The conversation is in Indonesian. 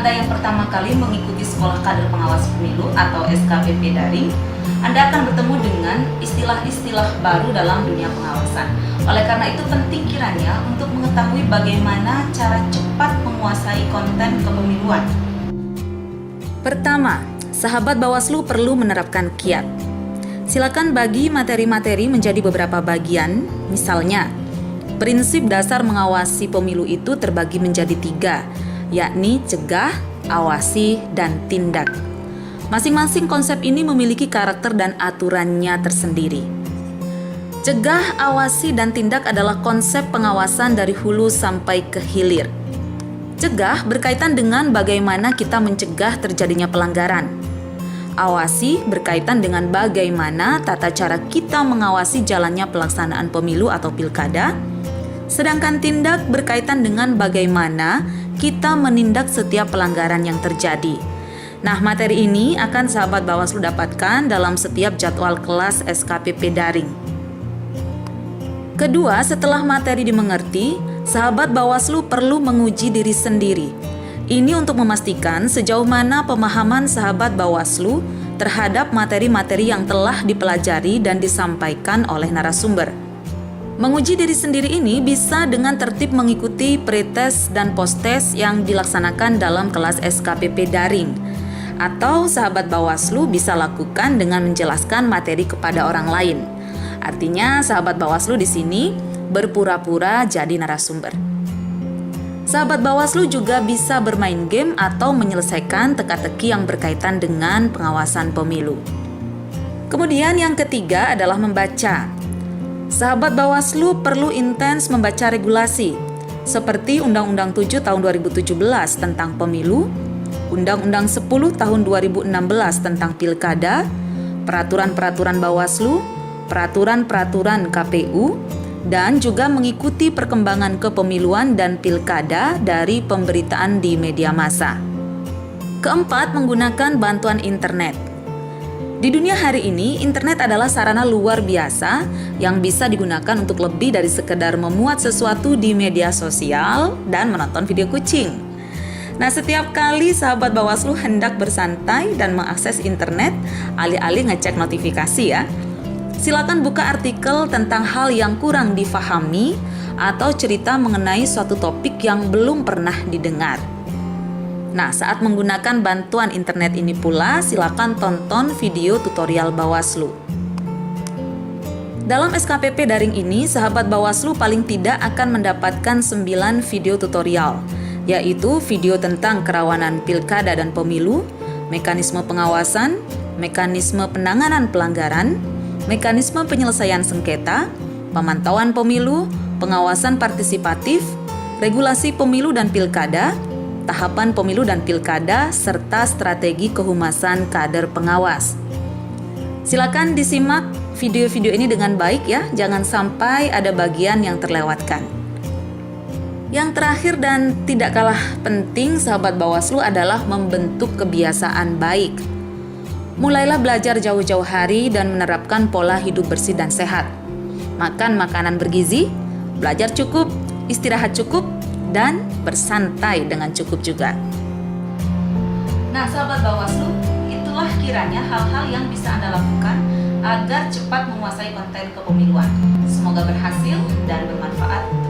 Anda yang pertama kali mengikuti Sekolah Kader Pengawas Pemilu atau SKPP Daring, Anda akan bertemu dengan istilah-istilah baru dalam dunia pengawasan. Oleh karena itu penting kiranya untuk mengetahui bagaimana cara cepat menguasai konten kepemiluan. Pertama, sahabat Bawaslu perlu menerapkan KIAT. Silakan bagi materi-materi menjadi beberapa bagian, misalnya, prinsip dasar mengawasi pemilu itu terbagi menjadi 3, yakni cegah, awasi, dan tindak. Masing-masing konsep ini memiliki karakter dan aturannya tersendiri. Cegah, awasi, dan tindak adalah konsep pengawasan dari hulu sampai ke hilir. Cegah berkaitan dengan bagaimana kita mencegah terjadinya pelanggaran. Awasi berkaitan dengan bagaimana tata cara kita mengawasi jalannya pelaksanaan pemilu atau pilkada. Sedangkan tindak berkaitan dengan bagaimana kita menindak setiap pelanggaran yang terjadi. Nah, materi ini akan sahabat Bawaslu dapatkan dalam setiap jadwal kelas SKPP Daring. Kedua, setelah materi dimengerti, sahabat Bawaslu perlu menguji diri sendiri. Ini untuk memastikan sejauh mana pemahaman sahabat Bawaslu terhadap materi-materi yang telah dipelajari dan disampaikan oleh narasumber. Menguji diri sendiri ini bisa dengan tertib mengikuti pretest dan posttest yang dilaksanakan dalam kelas SKPP Daring. Atau sahabat Bawaslu bisa lakukan dengan menjelaskan materi kepada orang lain. Artinya sahabat Bawaslu di sini berpura-pura jadi narasumber. Sahabat Bawaslu juga bisa bermain game atau menyelesaikan teka-teki yang berkaitan dengan pengawasan pemilu. Kemudian yang ketiga adalah membaca. Sahabat Bawaslu perlu intens membaca regulasi, seperti Undang-Undang 7 tahun 2017 tentang pemilu, Undang-Undang 10 tahun 2016 tentang pilkada, peraturan-peraturan Bawaslu, peraturan-peraturan KPU, dan juga mengikuti perkembangan kepemiluan dan pilkada dari pemberitaan di media massa. Keempat, menggunakan bantuan internet. Di dunia hari ini, internet adalah sarana luar biasa yang bisa digunakan untuk lebih dari sekedar memuat sesuatu di media sosial dan menonton video kucing. Nah, setiap kali sahabat Bawaslu hendak bersantai dan mengakses internet, alih-alih ngecek notifikasi ya, silakan buka artikel tentang hal yang kurang difahami atau cerita mengenai suatu topik yang belum pernah didengar. Nah, saat menggunakan bantuan internet ini pula, silakan tonton video tutorial Bawaslu. Dalam SKPP Daring ini, sahabat Bawaslu paling tidak akan mendapatkan 9 video tutorial, yaitu video tentang kerawanan pilkada dan pemilu, mekanisme pengawasan, mekanisme penanganan pelanggaran, mekanisme penyelesaian sengketa, pemantauan pemilu, pengawasan partisipatif, regulasi pemilu dan pilkada, tahapan pemilu dan pilkada, serta strategi kehumasan kader pengawas. Silakan disimak video-video ini dengan baik ya, jangan sampai ada bagian yang terlewatkan. Yang terakhir dan tidak kalah penting sahabat Bawaslu adalah membentuk kebiasaan baik. Mulailah belajar jauh-jauh hari dan menerapkan pola hidup bersih dan sehat. Makan makanan bergizi, belajar cukup, istirahat cukup, dan bersantai dengan cukup juga. Nah, sahabat Bawaslu, itulah kiranya hal-hal yang bisa Anda lakukan agar cepat menguasai konten kepemiluan. Semoga berhasil dan bermanfaat.